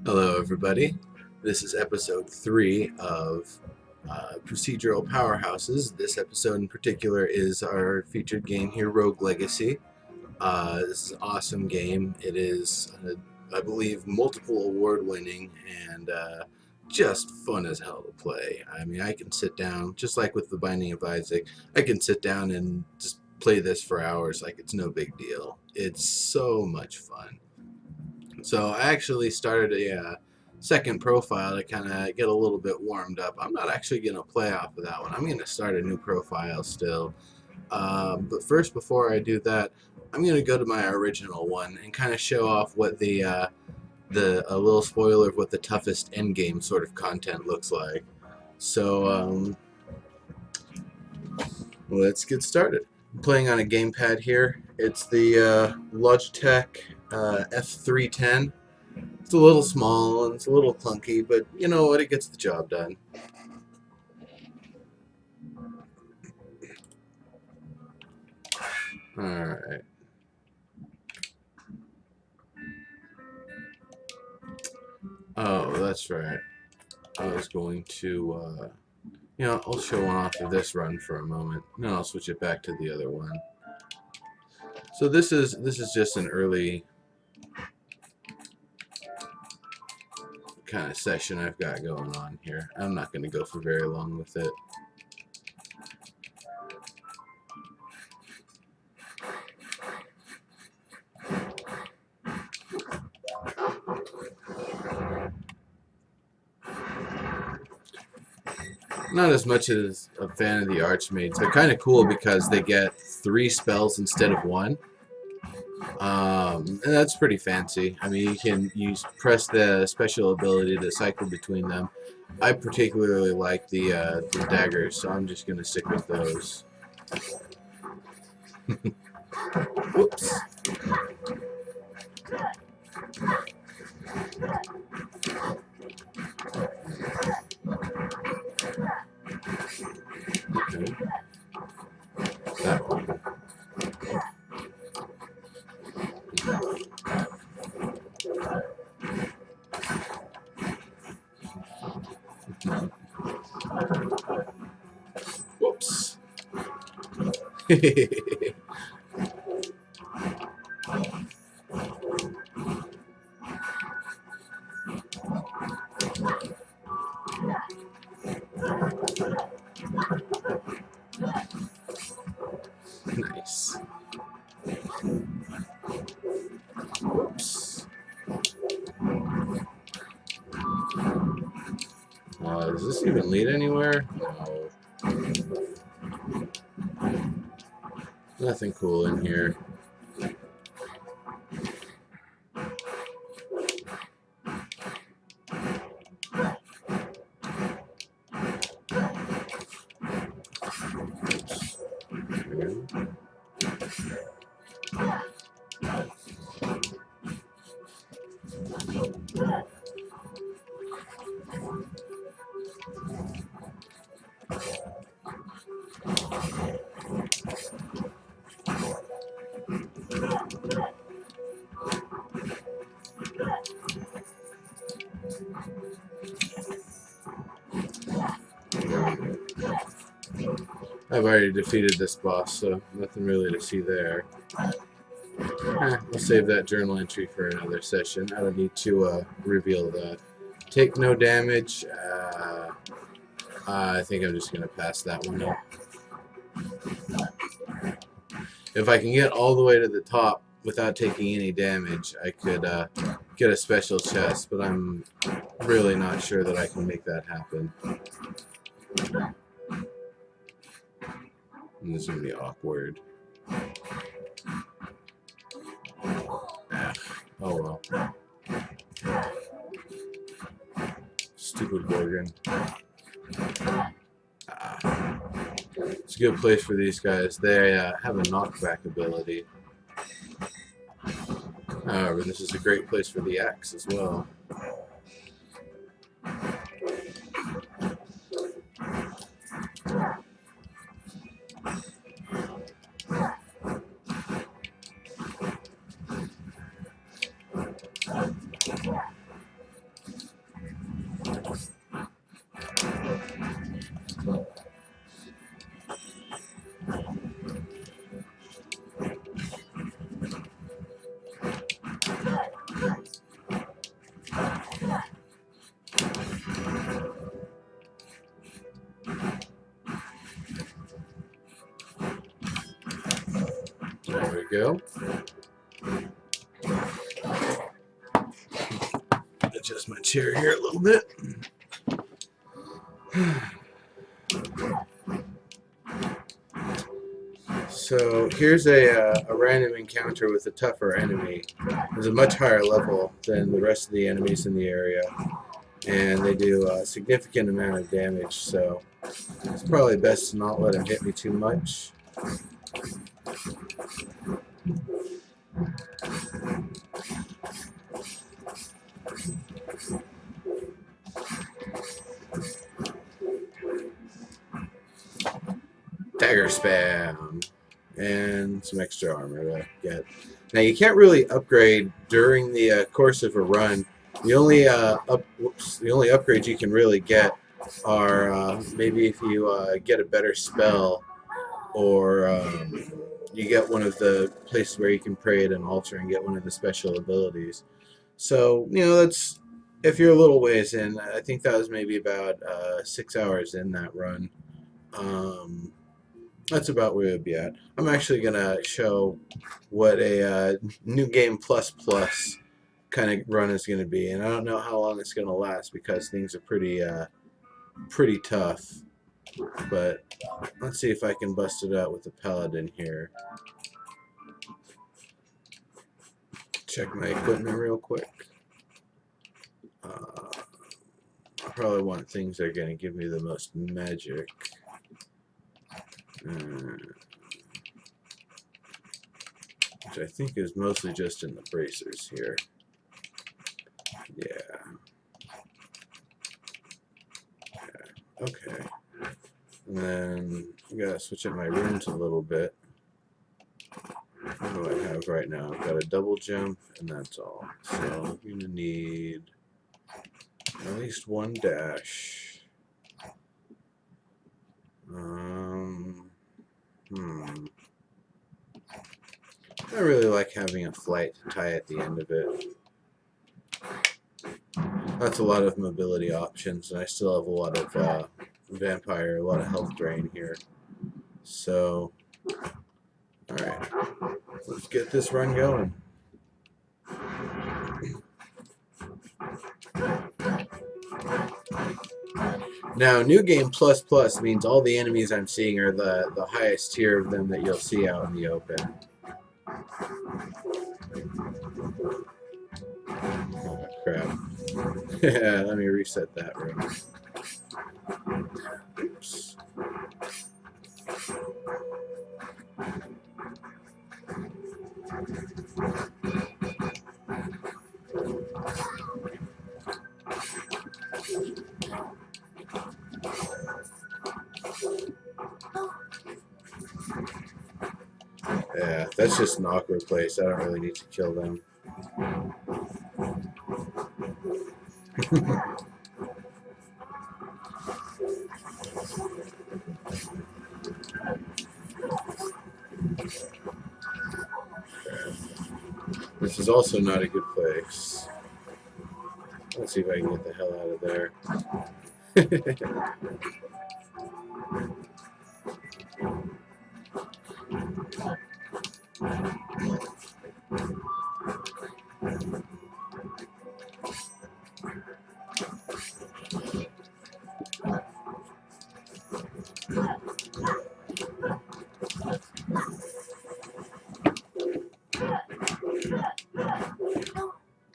Hello, everybody. This is episode 3 of Procedural Powerhouses. This episode in particular is our featured game here, Rogue Legacy. This is an awesome game. It is, I believe, multiple award winning and just fun as hell to play. I mean, I can sit down, just like with The Binding of Isaac, I can sit down and just play this for hours like it's no big deal. It's so much fun. So I actually started a second profile to kind of get a little bit warmed up. I'm not actually going to play off of that one. I'm going to start a new profile still. But first, before I do that, I'm going to go to my original one and kind of show off what a little spoiler of what the toughest end game sort of content looks like. So let's get started. I'm playing on a gamepad here. It's the Logitech F310. It's a little small and it's a little clunky, but you know what? It gets the job done. Alright. Oh, that's right. I was going to, I'll show one off of this run for a moment, and then I'll switch it back to the other one. So this is just an early kind of session I've got going on here. I'm not going to go for very long with it. Not as much as a fan of the Archmaids. They're kind of cool because they get 3 spells instead of 1. And that's pretty fancy. I mean, you can press the special ability to cycle between them. I particularly like the daggers, so I'm just going to stick with those. Whoops. Okay. That one. Whoops. Nice. Whoops. Does this even lead anywhere? No. Nothing cool in here. I've already defeated this boss, so nothing really to see there. I'll save that journal entry for another session. I don't need to reveal that. Take no damage. I think I'm just going to pass that one up. If I can get all the way to the top without taking any damage, I could get a special chest, but I'm really not sure that I can make that happen. And this is going to be awkward. Oh well. Stupid Gorgon. It's a good place for these guys. They have a knockback ability. However, this is a great place for the axe as well. There we go. Adjust my chair here a little bit. So here's a random encounter with a tougher enemy. There's a much higher level than the rest of the enemies in the area, and they do a significant amount of damage, so it's probably best to not let them hit me too much. Dagger spam! And some extra armor to get. Now you can't really upgrade during the course of a run. The only the only upgrades you can really get are maybe if you get a better spell, or you get one of the places where you can pray at an altar and get one of the special abilities. So that's if you're a little ways in. I think that was maybe about 6 hours in that run. That's about where we'd be at. I'm actually going to show what a new game plus kind of run is going to be, and I don't know how long it's going to last because things are pretty tough. But let's see if I can bust it out with the paladin here. Check my equipment real quick. I probably want things that are going to give me the most magic. Which I think is mostly just in the bracers here. Yeah. Okay. And then I gotta switch up my runes a little bit. What do I have right now? I've got a double jump, and that's all. So I'm gonna need at least one dash. I really like having a flight to tie at the end of it. That's a lot of mobility options, and I still have a lot of vampire, a lot of health drain here. So, alright, let's get this run going. Now, New Game Plus Plus means all the enemies I'm seeing are the highest tier of them that you'll see out in the open. Oh, crap. Yeah, let me reset that room. Oops. Yeah, that's just an awkward place. I don't really need to kill them. This is also not a good place. Let's see if I can get the hell out of there.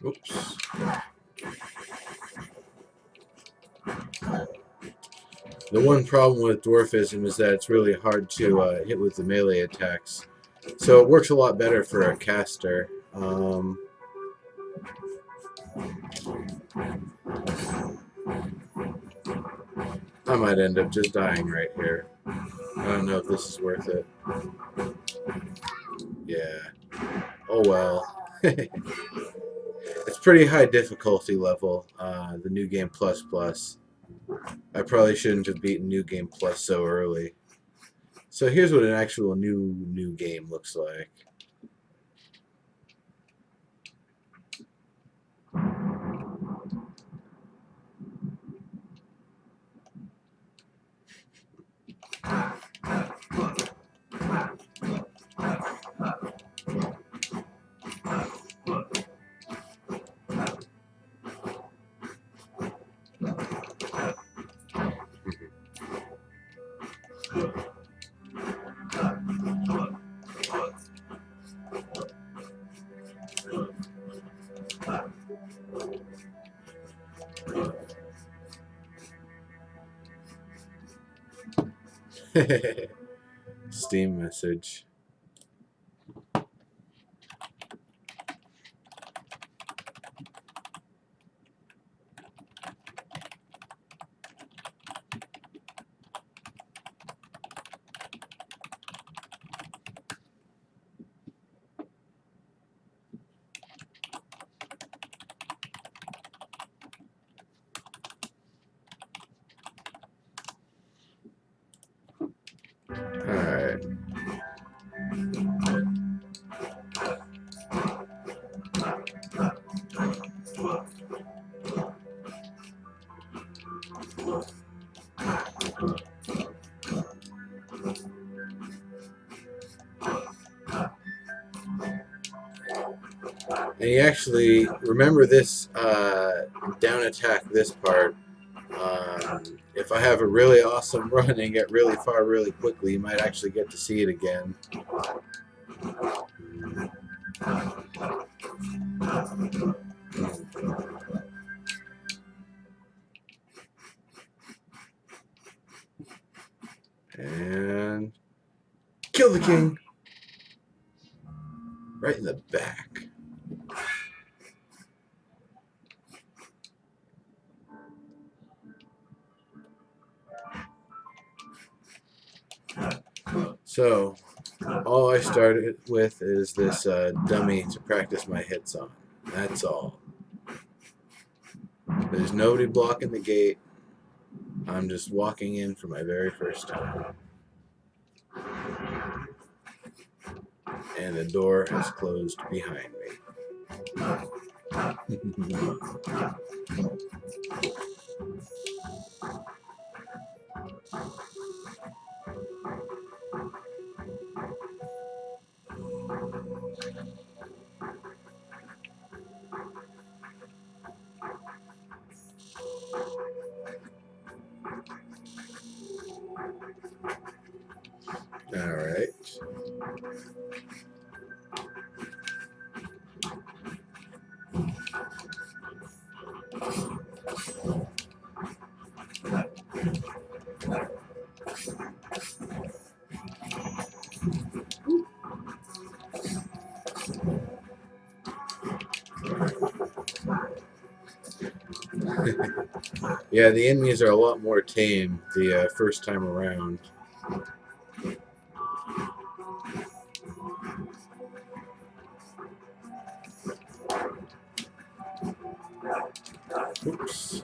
Oops. The one problem with Dwarfism is that it's really hard to hit with the melee attacks. So it works a lot better for a caster. I might end up just dying right here. I don't know if this is worth it. Yeah. Oh well. It's pretty high difficulty level, the New Game Plus Plus. I probably shouldn't have beaten New Game Plus so early. So here's what an actual new game looks like. Steam message. Alright. And you actually remember this down attack, this part. If I have a really awesome run and get really far really quickly, you might actually get to see it again. And kill the king. Right in the back. So, all I started with is this dummy to practice my hits on. That's all. There's nobody blocking the gate. I'm just walking in for my very first time. And the door has closed behind me. Alright. Yeah, the enemies are a lot more tame the first time around. Oops.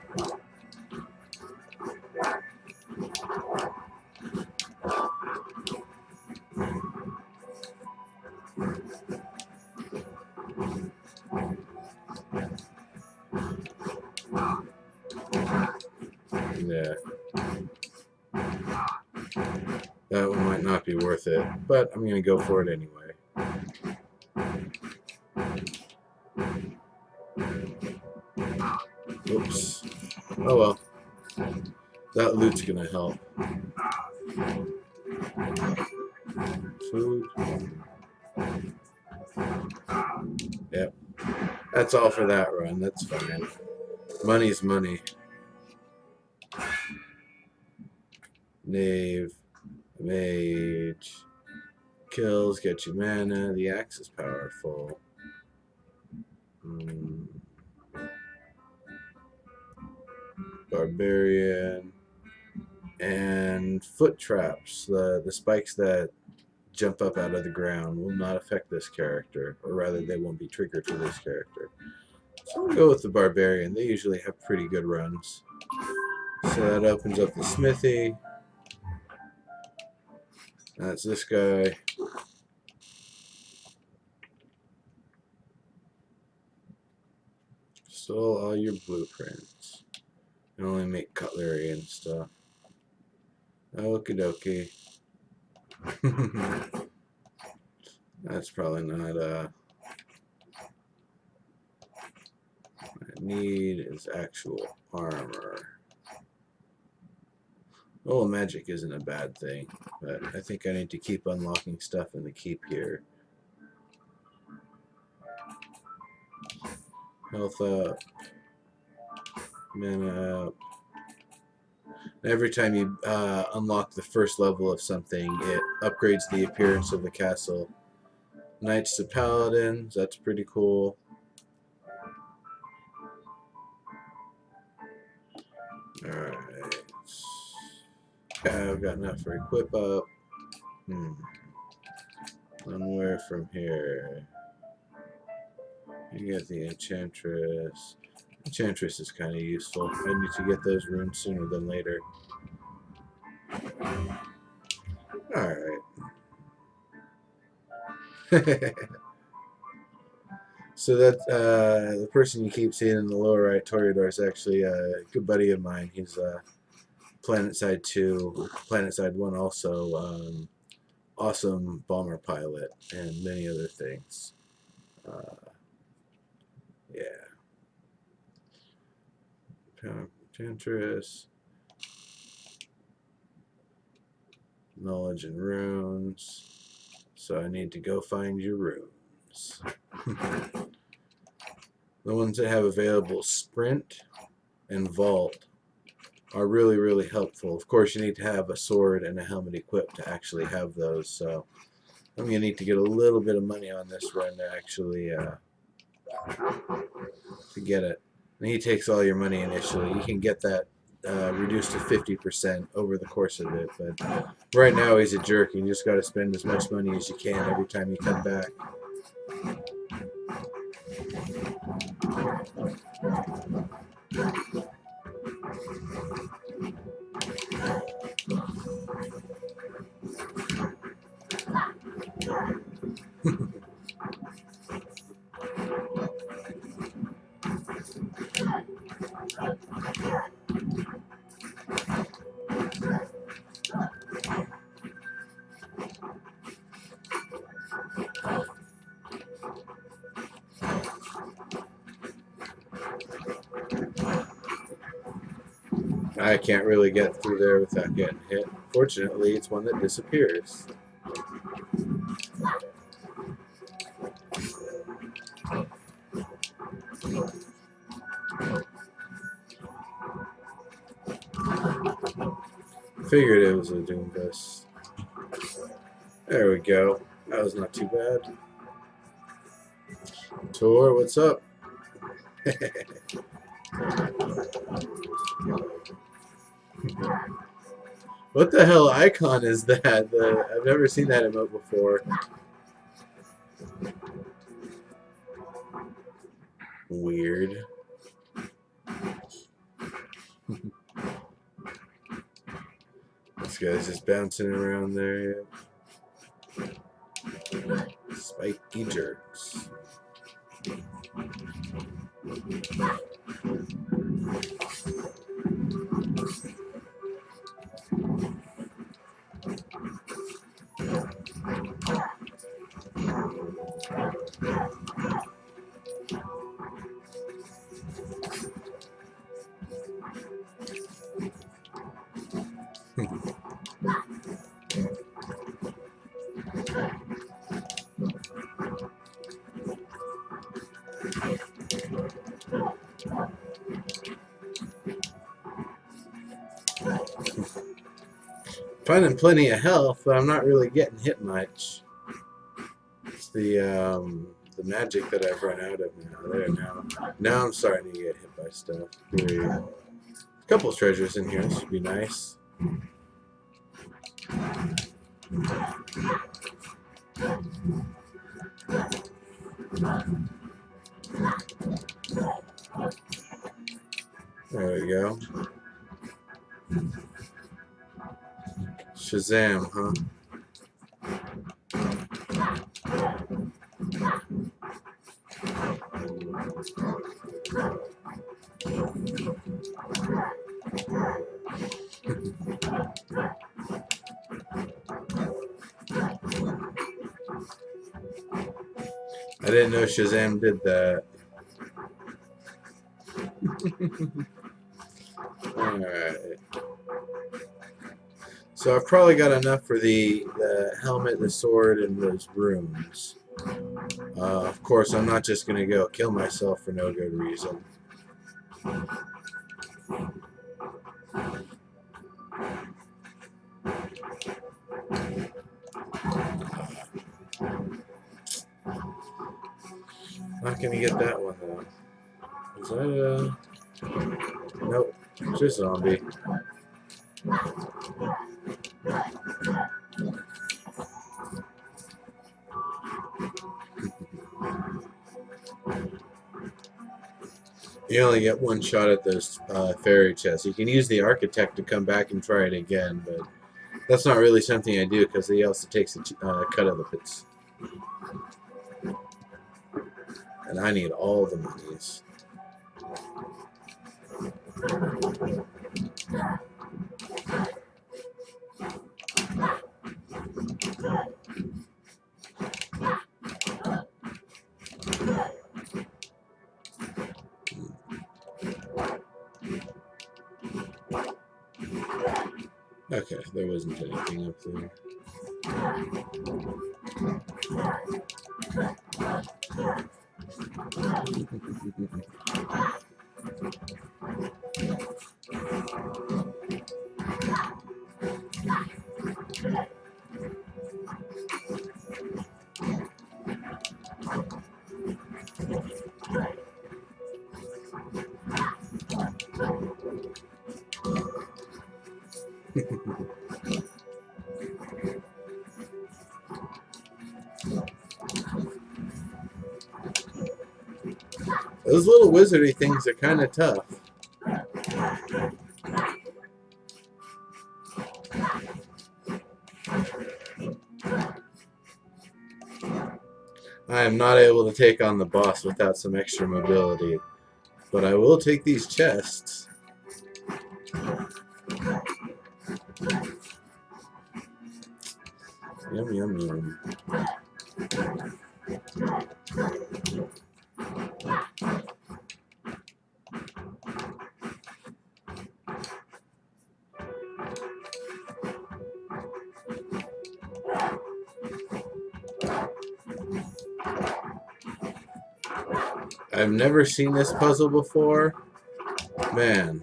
Yeah. That one might not be worth it, but I'm going to go for it anyway. Oops. Oh well. That loot's going to help. Food. Yep. That's all for that run. That's fine. Money's money. Knave. Mage. Kills, get you mana. The axe is powerful. Barbarian. And foot traps. The spikes that jump up out of the ground will not affect this character. Or rather, they won't be triggered for this character. So we'll go with the Barbarian. They usually have pretty good runs. So that opens up the smithy. That's this guy. Stole all your blueprints. You only make cutlery and stuff. Okie dokie. That's probably not what I need is actual armor. Oh, magic isn't a bad thing, but I think I need to keep unlocking stuff in the keep here. Health up. Mana up. Every time you unlock the first level of something, it upgrades the appearance of the castle. Knights to Paladins, that's pretty cool. Alright. Okay, I've got enough for equip up. Unwhere from here? You get the Enchantress. Enchantress is kind of useful. I need to get those runes sooner than later. Alright. So that the person you keep seeing in the lower right Toreador is actually a good buddy of mine. He's PlanetSide 2, PlanetSide 1 also, awesome bomber pilot, and many other things. Yeah. Enchantress. Knowledge and runes. So I need to go find your runes. The ones that have available sprint and vault are really, really helpful. Of course, you need to have a sword and a helmet equipped to actually have those. So I'm going to need to get a little bit of money on this run to actually to get it. And he takes all your money initially. You can get that reduced to 50% over the course of it. But right now he's a jerk. You just got to spend as much money as you can every time you come back. I can't really get through there without getting hit. Fortunately, it's one that disappears. Figured it was a Doomfist. There we go. That was not too bad. Tor, what's up? What the hell icon is that? I've never seen that emote before. Weird. This guy's just bouncing around there. Spiky jerks. Finding plenty of health, but I'm not really getting hit much. It's the magic that I've run out of now. There now. Now I'm starting to get hit by stuff. Here. A couple of treasures in here. This should be nice. There we go. Shazam, huh? I didn't know Shazam did that. Alright. So I've probably got enough for the helmet, the sword, and those runes. Of course, I'm not just going to go kill myself for no good reason. Not gonna get that one though. Is that nope, just zombie. You only get one shot at those fairy chests. You can use the architect to come back and try it again, but that's not really something I do because he also takes a cut of the pits. And I need all the monies. Okay, there wasn't anything up there. Those little wizardy things are kind of tough. I am not able to take on the boss without some extra mobility, but I will take these chests. Yum, yum, yum. I've never seen this puzzle before. Man.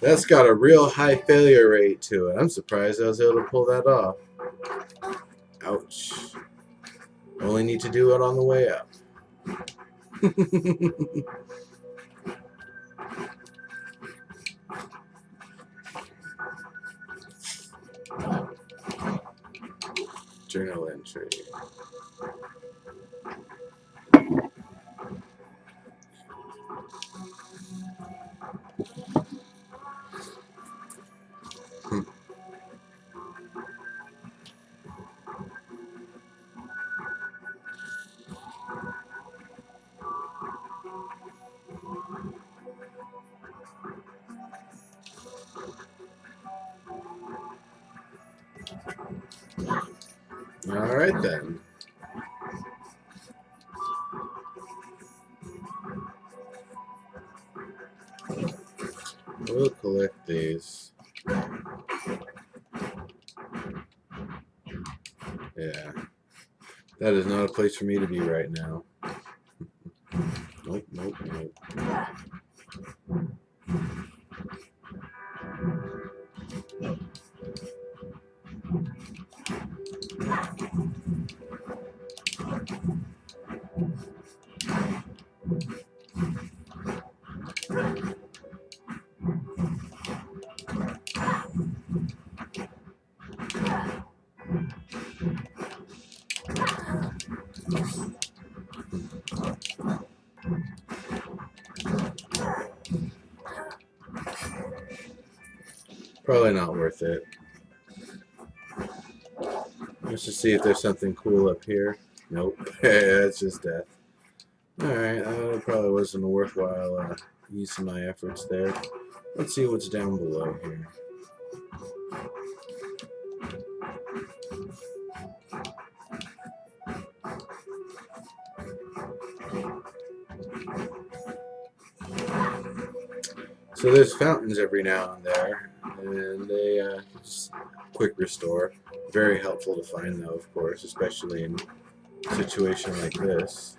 That's got a real high failure rate to it. I'm surprised I was able to pull that off. Ouch. Only need to do it on the way up. Journal entry. Alright then. We'll collect these. Yeah. That is not a place for me to be right now. Nope, nope, nope. Probably not worth it. Let's just see if there's something cool up here. Nope. It's just death. Alright, that probably wasn't a worthwhile use of my efforts there. Let's see what's down below here. So there's fountains every now and there, and they just quick restore. Very helpful to find though, of course, especially in a situation like this.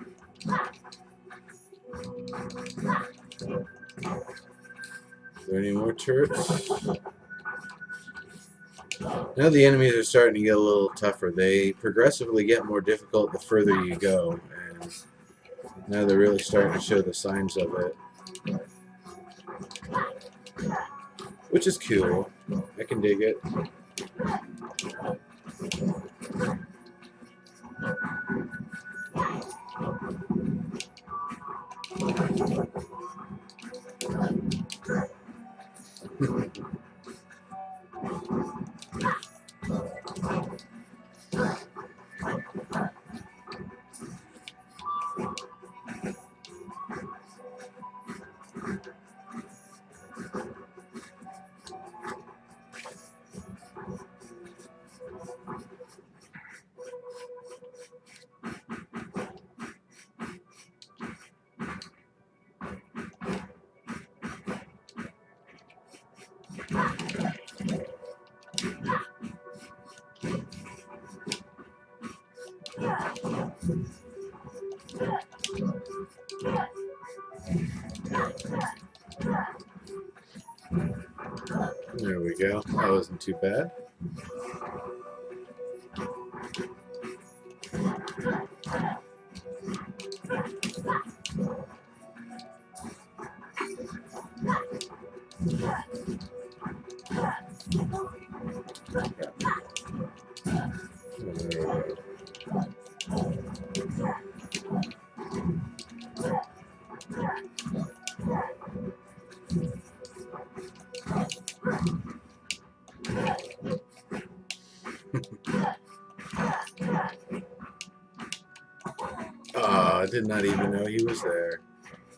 Are there any more turrets? Now the enemies are starting to get a little tougher. They progressively get more difficult the further you go, and now they're really starting to show the signs of it, which is cool. I can dig it. There we go. That wasn't too bad. I did not even know he was there.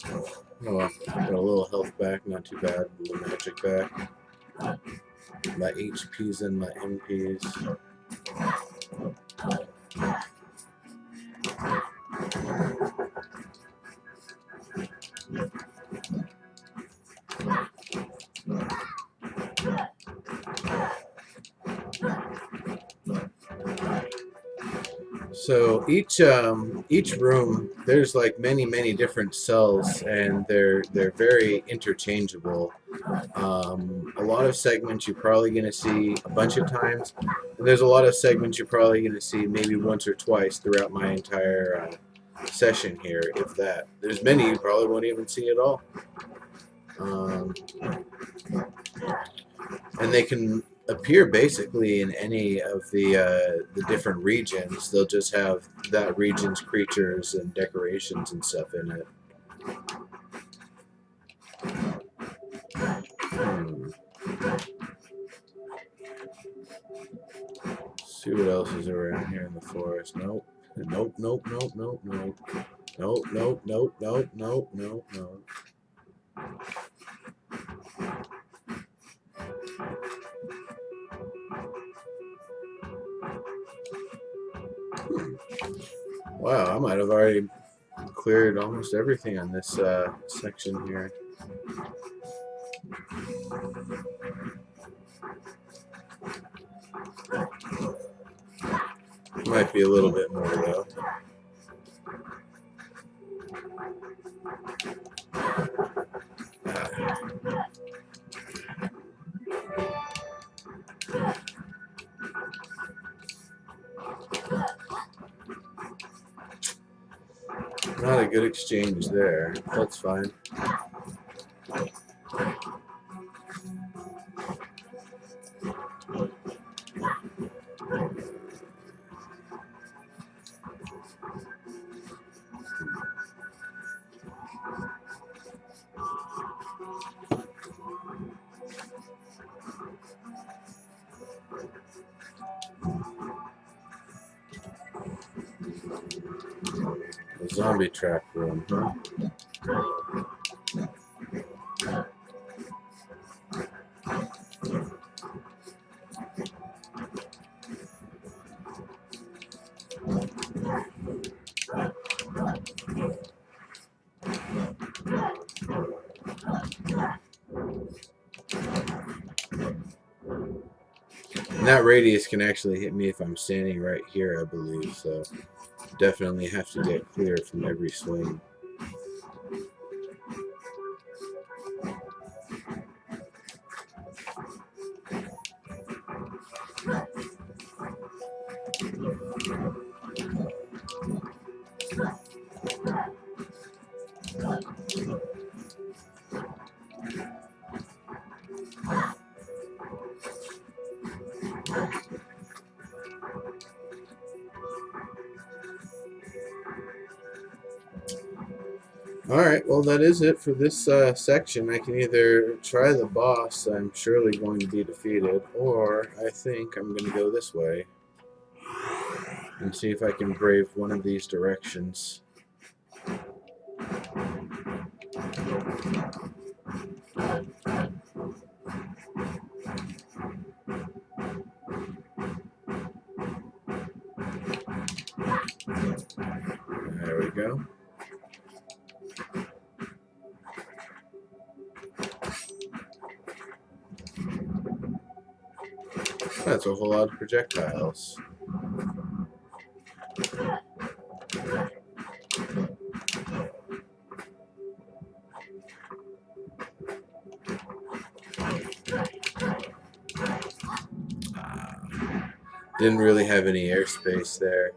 Oh well, got a little health back, not too bad. A little magic back. My HPs and my MPs. So each room, there's like many different cells, and they're very interchangeable. A lot of segments you're probably going to see a bunch of times, and there's a lot of segments you're probably going to see maybe once or twice throughout my entire session here, if that. There's many you probably won't even see at all. And they can appear basically in any of the different regions. They'll just have that region's creatures and decorations and stuff in it. See what else is around here in the forest. Nope. Nope, nope, nope, nope, nope. Nope, nope, nope, nope, nope, nope, nope. Wow, I might have already cleared almost everything on this section here. Might be a little bit more though. Not a good exchange there. That's fine. A zombie trap room, huh? And that radius can actually hit me if I'm standing right here, I believe, so definitely have to get clear from every swing. Alright, well, that is it for this section. I can either try the boss, I'm surely going to be defeated, or I think I'm going to go this way and see if I can brave one of these directions. There we go. That's a whole lot of projectiles. Didn't really have any airspace there.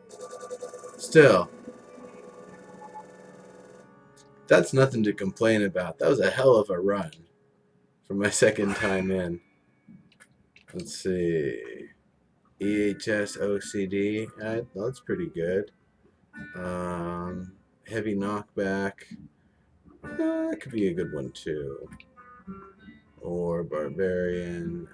Still, that's nothing to complain about. That was a hell of a run for my second time in. Let's see. EHS OCD. That's pretty good. Heavy knockback. That could be a good one too. Or barbarian.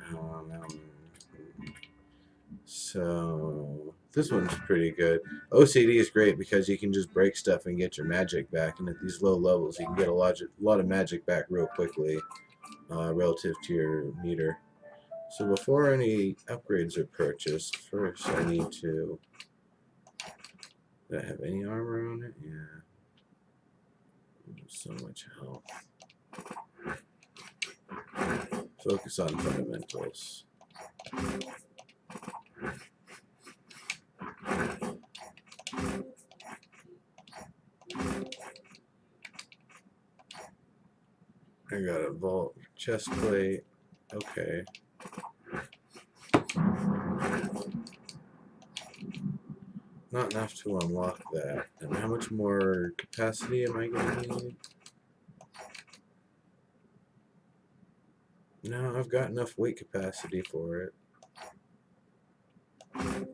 So this one's pretty good. OCD is great because you can just break stuff and get your magic back, and at these low levels you can get a lot of magic back real quickly relative to your meter. So before any upgrades are purchased, first I need to... Do I have any armor on it? Yeah. So much health. Focus on fundamentals. I got a vault chest plate. Okay. Not enough to unlock that. And how much more capacity am I going to need? No, I've got enough weight capacity for it. I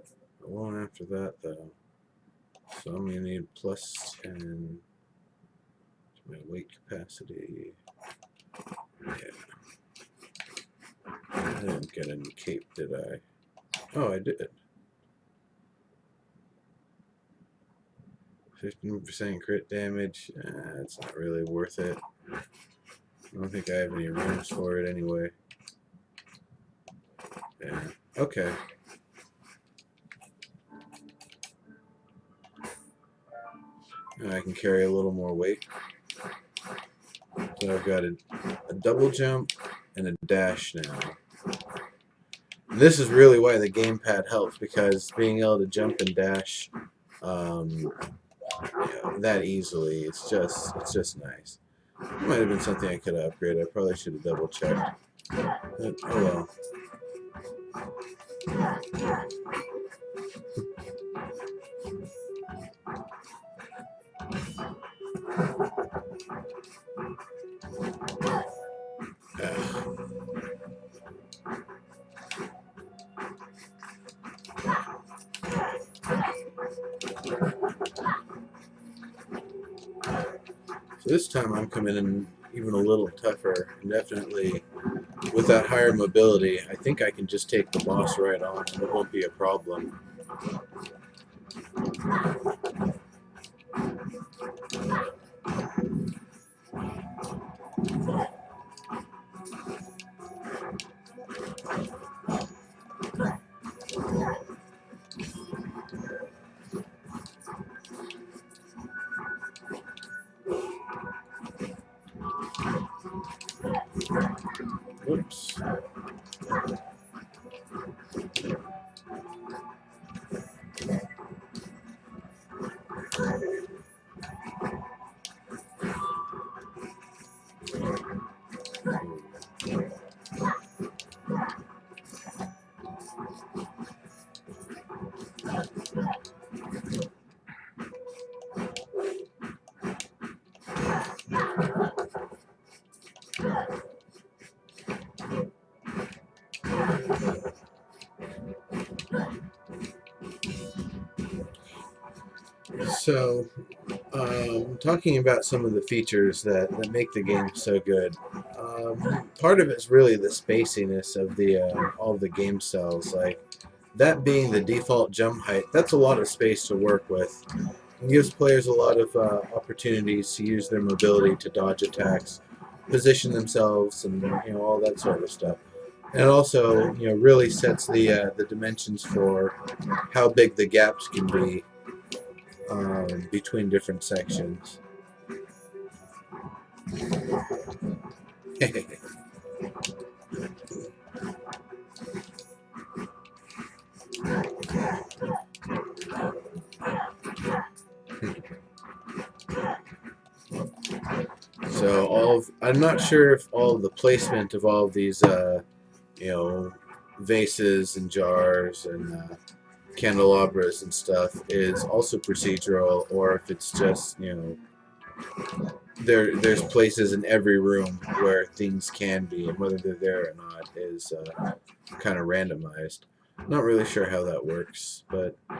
won't after that, though. So I'm going to need plus 10 to my weight capacity. Yeah. I didn't get any cape, did I? Oh, I did. 15% crit damage. It's not really worth it. I don't think I have any rooms for it anyway. Yeah. Okay. Now I can carry a little more weight. So I've got a double jump and a dash now. And this is really why the gamepad helps, because being able to jump and dash that easily, it's just nice. It might have been something I could have upgraded. I probably should have double checked. But, oh well. So this time I'm coming in even a little tougher, and definitely with that higher mobility, I think I can just take the boss right on and it won't be a problem. Whoops. So, Talking about some of the features that make the game so good. Part of it's really the spaciness of the all the game cells. Like that being the default jump height, that's a lot of space to work with. It gives players a lot of opportunities to use their mobility to dodge attacks, position themselves, and all that sort of stuff. And it also really sets the dimensions for how big the gaps can be between different sections. So I'm not sure if all of the placement of all of these, you know, vases and jars and candelabras and stuff is also procedural, or if it's just there's places in every room where things can be, and whether they're there or not is kind of randomized. Not really sure how that works, but it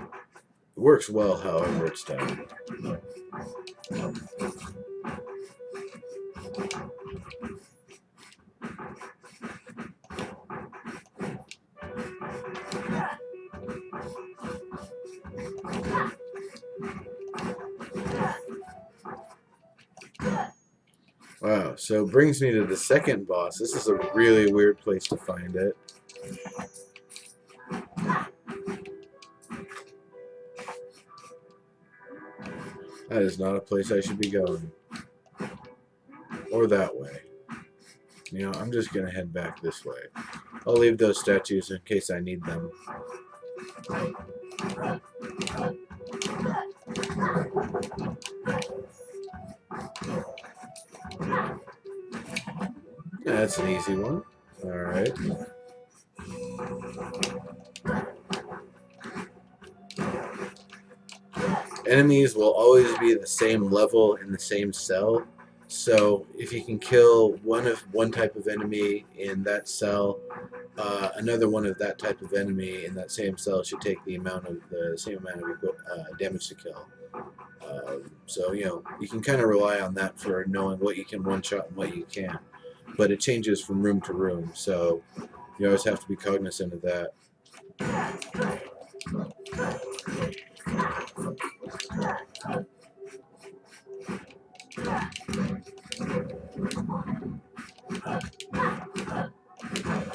works well however it's done. Wow, so it brings me to the second boss. This is a really weird place to find it. That is not a place I should be going. Or that way. I'm just going to head back this way. I'll leave those statues in case I need them. That's an easy one. Alright. Enemies will always be the same level in the same cell. So if you can kill one type of enemy in that cell, another one of that type of enemy in that same cell should take the same amount of damage to kill. So you can kind of rely on that for knowing what you can one shot and what you can't. But it changes from room to room, so you always have to be cognizant of that.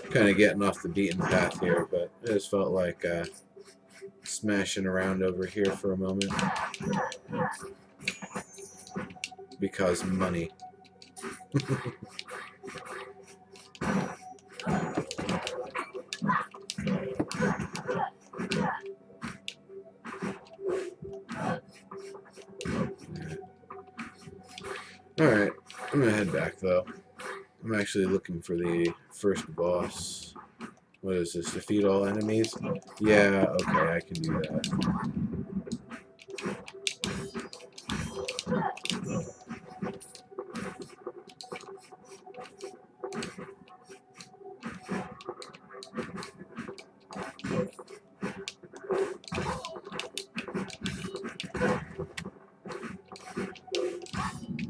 Kind of getting off the beaten path here, but I just felt like smashing around over here for a moment because money. Alright, I'm gonna head back though. I'm actually looking for the first boss. What is this? Defeat all enemies? Yeah, okay, I can do that.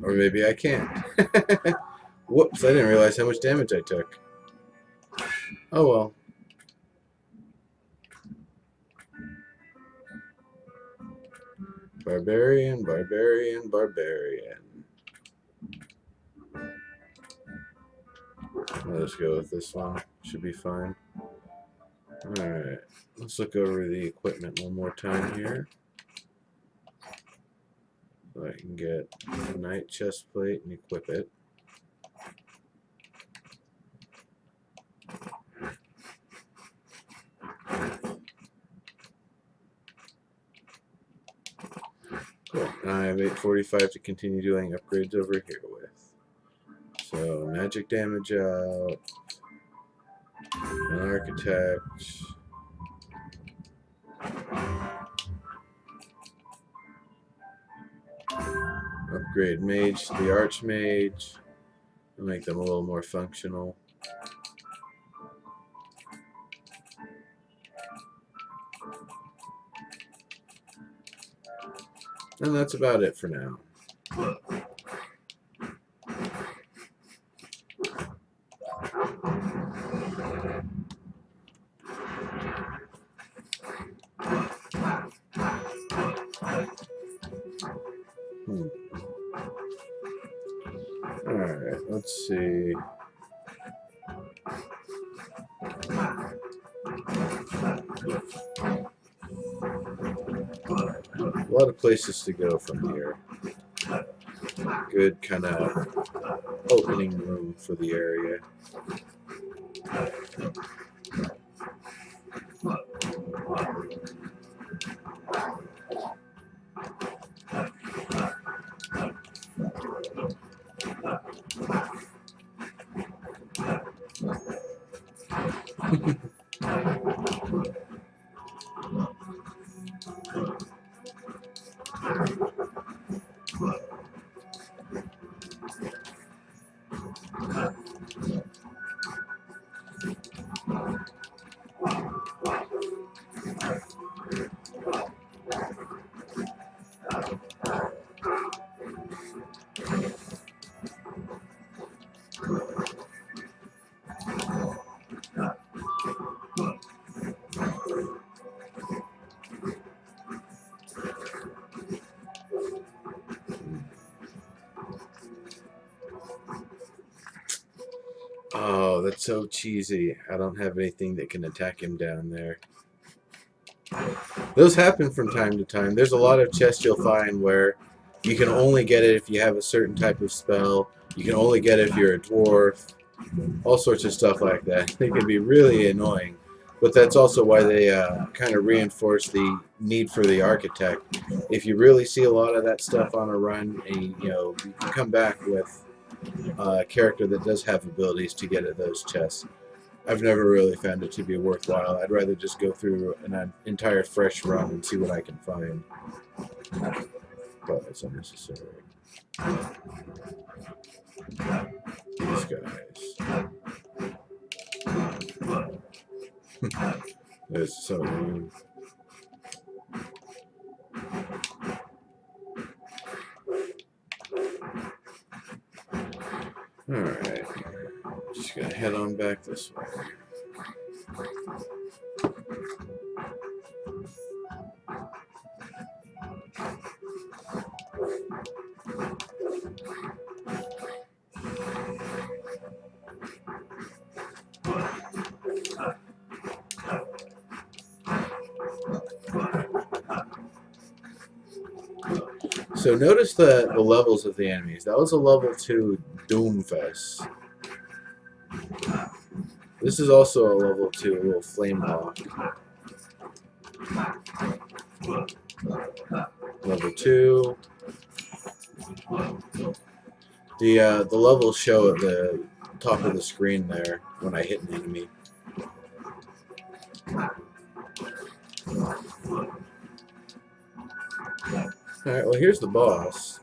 Or maybe I can't. Whoops, I didn't realize how much damage I took. Oh well. Barbarian, barbarian, barbarian. Let's go with this one. Should be fine. Alright. Let's look over the equipment one more time here. So I can get a knight chest plate and equip it. Cool. Now I have 845 to continue doing upgrades over here with. So magic damage out. An architect. Upgrade mage to the archmage. Make them a little more functional. And that's about it for now. Alright, let's see. A lot of places to go from here. Good kind of opening room for the area. Oh, that's so cheesy. I don't have anything that can attack him down there. Those happen from time to time. There's a lot of chests you'll find where you can only get it if you have a certain type of spell. You can only get it if you're a dwarf. All sorts of stuff like that. They can be really annoying. But that's also why they kind of reinforce the need for the architect. If you really see a lot of that stuff on a run, and you can come back with a character that does have abilities to get at those chests. I've never really found it to be worthwhile. I'd rather just go through an entire fresh run and see what I can find. But it's unnecessary. These guys. There's so many. Alright. Just gonna head on back this way. So notice the levels of the enemies. That was a level 2 Doomfest. This is also a level 2, a little flame hawk. Level 2. The levels show at the top of the screen there when I hit an enemy. Alright, well here's the boss.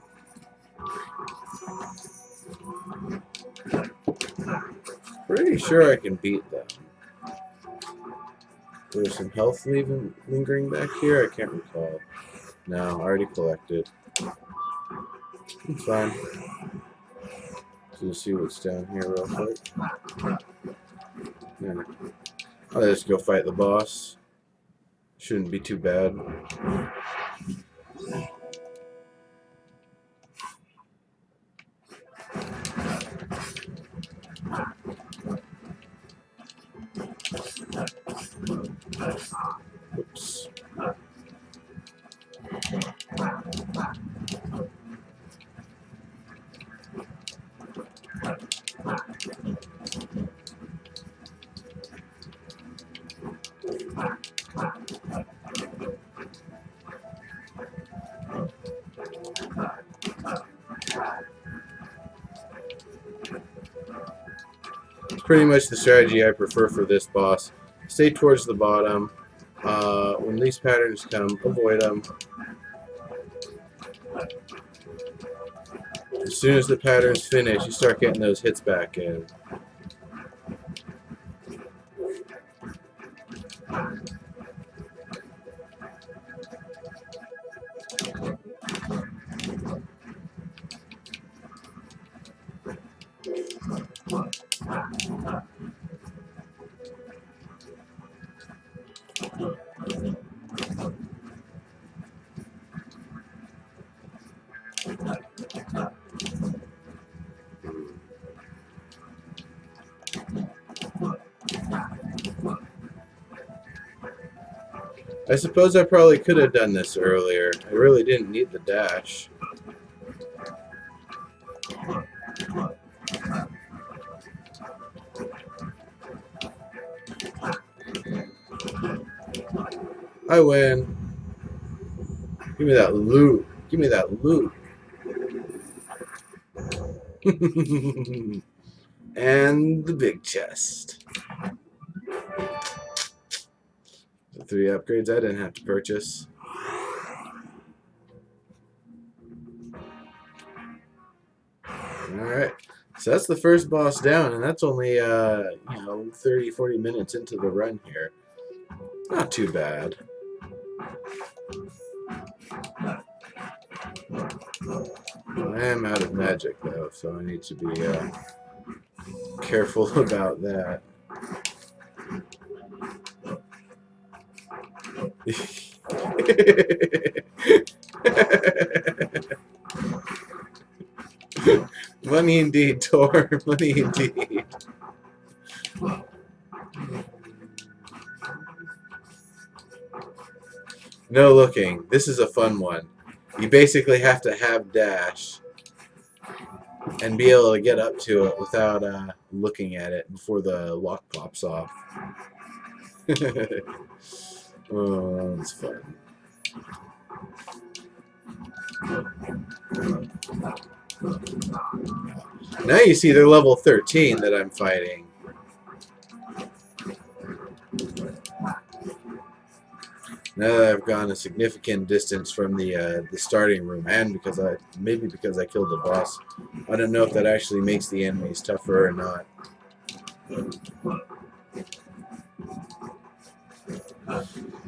Pretty sure I can beat them. There's some health lingering back here? I can't recall. No, I already collected. It's fine. Just see what's down here real quick. Yeah. I'll just go fight the boss. Shouldn't be too bad. Oops. It's pretty much the strategy I prefer for this boss. Stay towards the bottom. When these patterns come, avoid them. As soon as the pattern's finished, you start getting those hits back in. I suppose I probably could have done this earlier. I really didn't need the dash. I win. Give me that loot. Give me that loot. And the big chest. The 3 upgrades I didn't have to purchase. Alright. So that's the first boss down, and that's only, 30, 40 minutes into the run here. Not too bad. I am out of magic, though, so I need to be careful about that. Money indeed, Tor. Money indeed. No looking. This is a fun one. You basically have to have dash and be able to get up to it without looking at it before the lock pops off. Oh, that's fun. Now you see they're level 13 that I'm fighting. Now that I've gone a significant distance from the starting room, and because I killed the boss, I don't know if that actually makes the enemies tougher or not.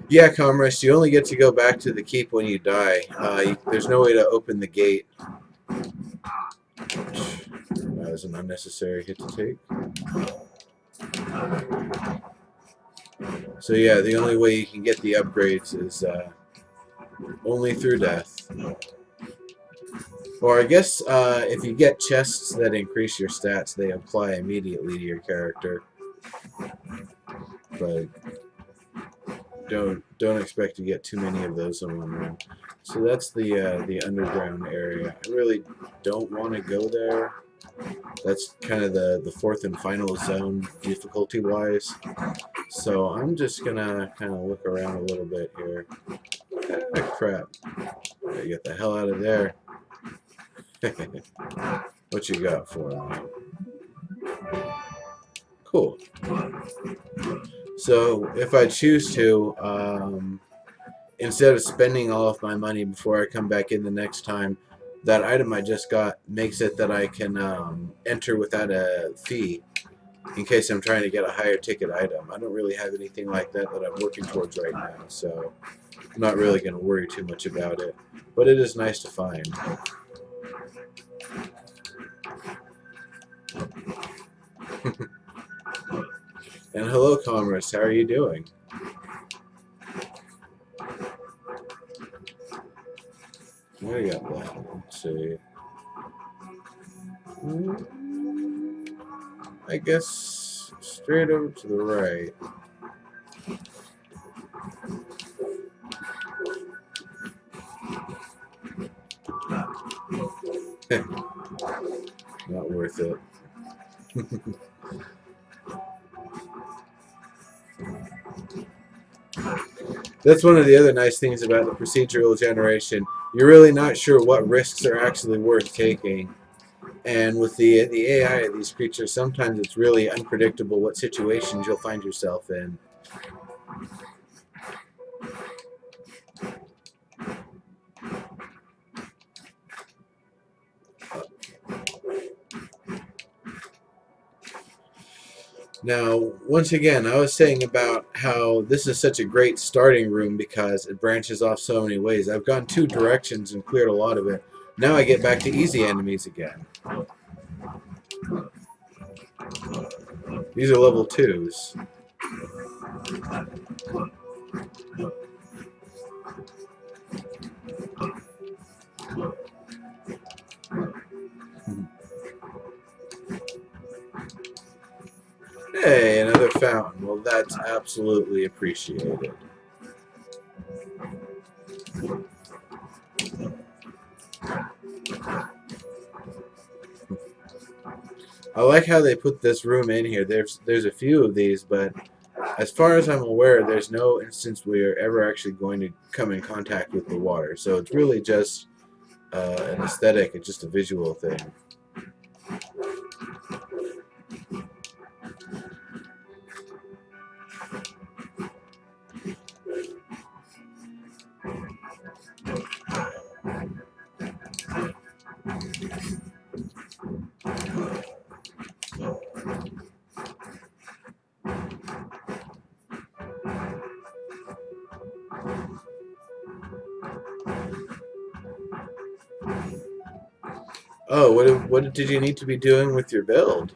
Yeah, comrades, you only get to go back to the keep when you die. There's no way to open the gate. That was an unnecessary hit to take. So yeah, the only way you can get the upgrades is only through death. Or I guess if you get chests that increase your stats, they apply immediately to your character. But don't expect to get too many of those in one run. So that's the underground area. I really don't want to go there. That's kind of the fourth and final zone difficulty-wise. So I'm just gonna kind of look around a little bit here. Ah, crap. Gotta get the hell out of there. What you got for me? Cool. So if I choose to, instead of spending all of my money before I come back in the next time, that item I just got makes it that I can enter without a fee in case I'm trying to get a higher ticket item. I don't really have anything like that I'm working towards right now, so I'm not really going to worry too much about it. But it is nice to find. And hello, comrades. How are you doing? What do you got left? Let's see. I guess straight over to the right. Not worth it. That's one of the other nice things about the procedural generation. You're really not sure what risks are actually worth taking. And with the AI of these creatures, sometimes it's really unpredictable what situations you'll find yourself in. Now, once again, I was saying about how this is such a great starting room because it branches off so many ways. I've gone 2 directions and cleared a lot of it. Now I get back to easy enemies again. These are level 2s. Hey, another fountain. Well, that's absolutely appreciated. I like how they put this room in here. There's a few of these, but as far as I'm aware, there's no instance we are ever actually going to come in contact with the water. So it's really just an aesthetic. It's just a visual thing. Oh, what did you need to be doing with your build?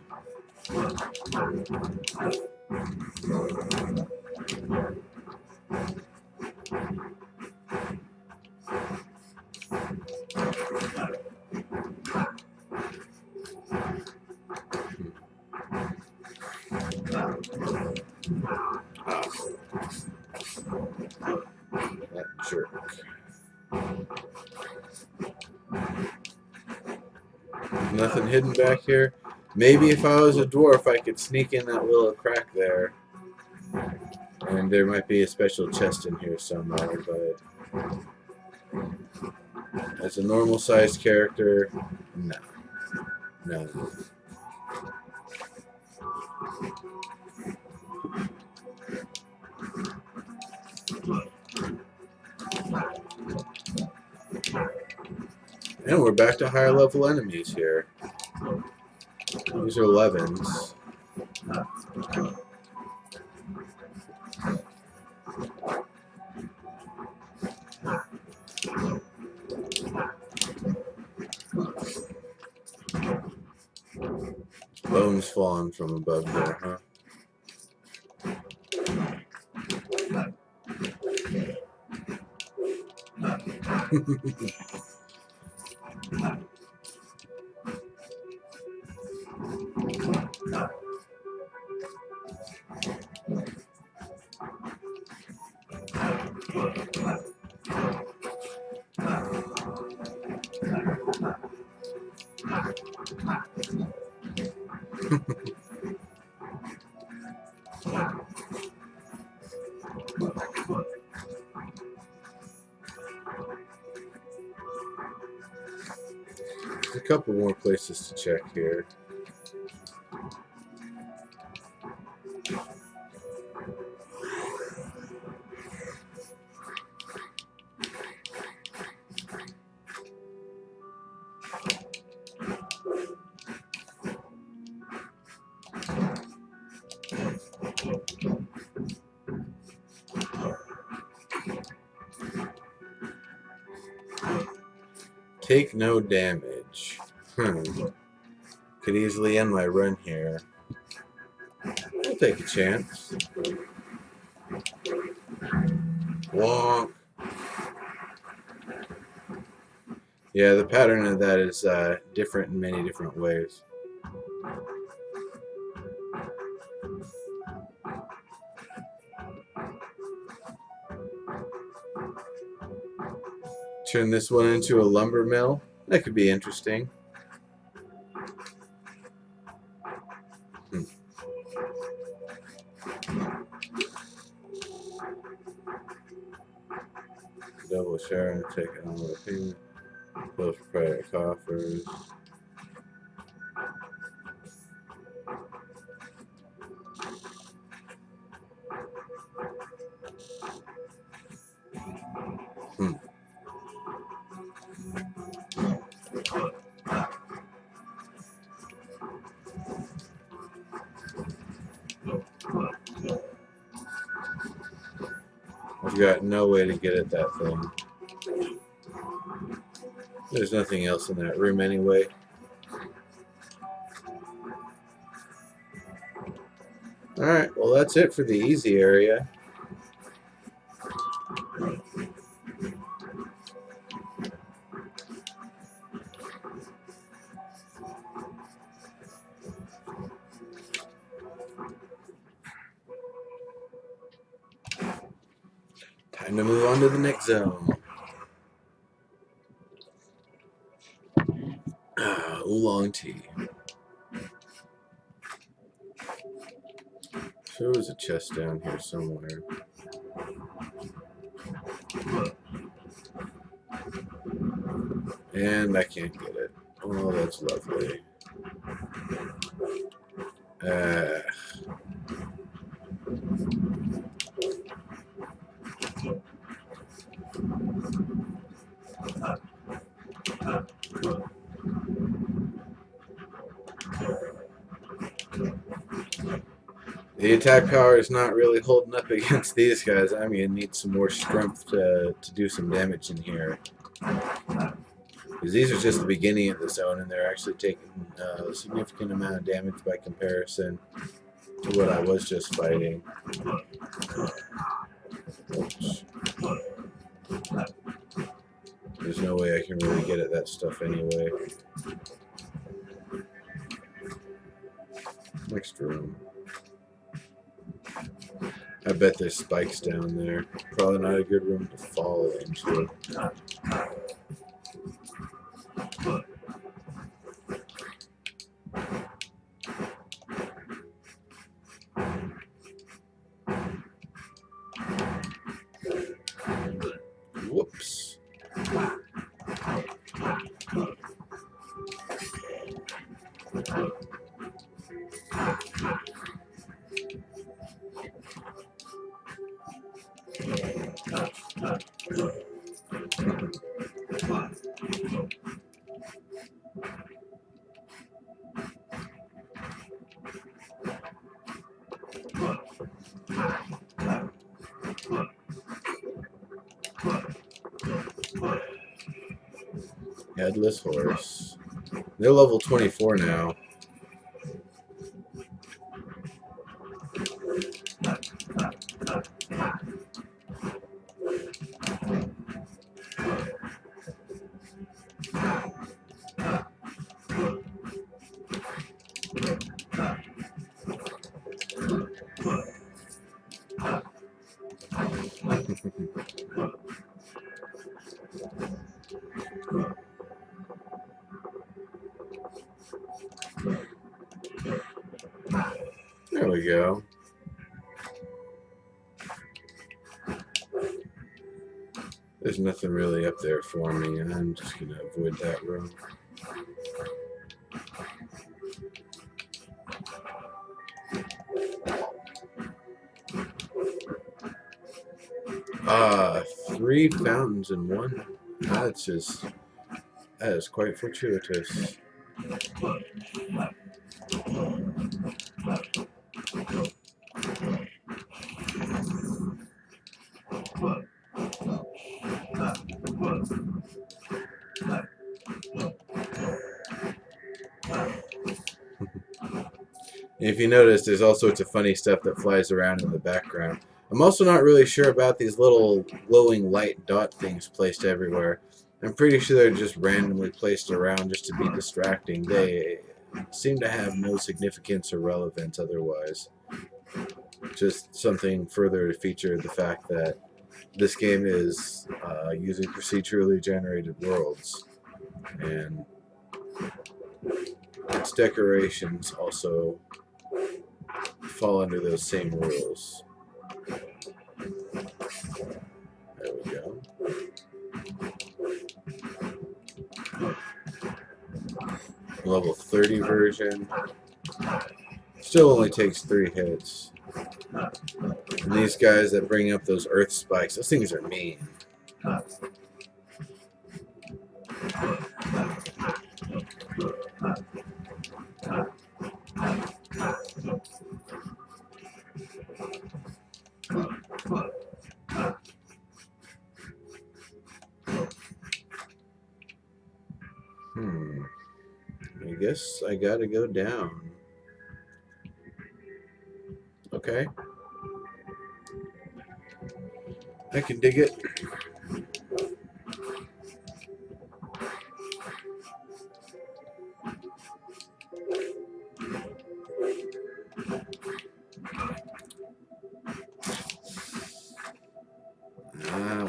That jerk. Nothing hidden back here. Maybe if I was a dwarf, I could sneak in that little crack there. And there might be a special chest in here somewhere, but as a normal-sized character, no. No. And we're back to higher level enemies here. These are 11s. Bones falling from above there, huh? A couple more places to check here. Take no damage. Could easily end my run here. I'll take a chance. Wonk. Yeah, the pattern of that is different in many different ways. Turn this one into a lumber mill. That could be interesting. Double share and take it on the payment. Close credit coffers. I've got no way to get at that thing. There's nothing else in that room anyway. Alright, well that's it for the easy area. Time to move on to the next zone. Oolong tea. There was a chest down here somewhere. And I can't get it. Oh, that's lovely. The attack power is not really holding up against these guys. I'm going to need some more strength to do some damage in here. Because these are just the beginning of the zone, and they're actually taking a significant amount of damage by comparison to what I was just fighting. Oops. There's no way I can really get at that stuff anyway. Next room. I bet there's spikes down there. Probably not a good room to fall into. Whoops. Headless horse. They're level 24 now. There we go. There's nothing really up there for me, and I'm just going to avoid that room. Three fountains in one. That is quite fortuitous. If you notice, there's all sorts of funny stuff that flies around in the background. I'm also not really sure about these little glowing light dot things placed everywhere. I'm pretty sure they're just randomly placed around just to be distracting. They seem to have no significance or relevance otherwise. Just something further to feature the fact that this game is using procedurally generated worlds, and its decorations also fall under those same rules. There we go. Level 30 version. Still only takes 3 hits. And these guys that bring up those earth spikes, those things are mean. I guess I gotta go down. Okay. I can dig it.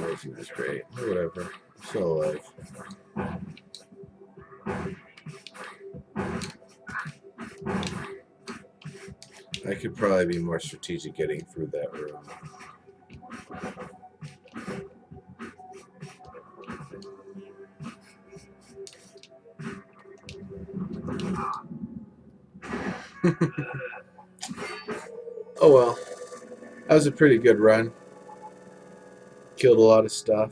Wasn't as great. Whatever. Still alive. I could probably be more strategic getting through that room. Oh well. That was a pretty good run. Killed a lot of stuff.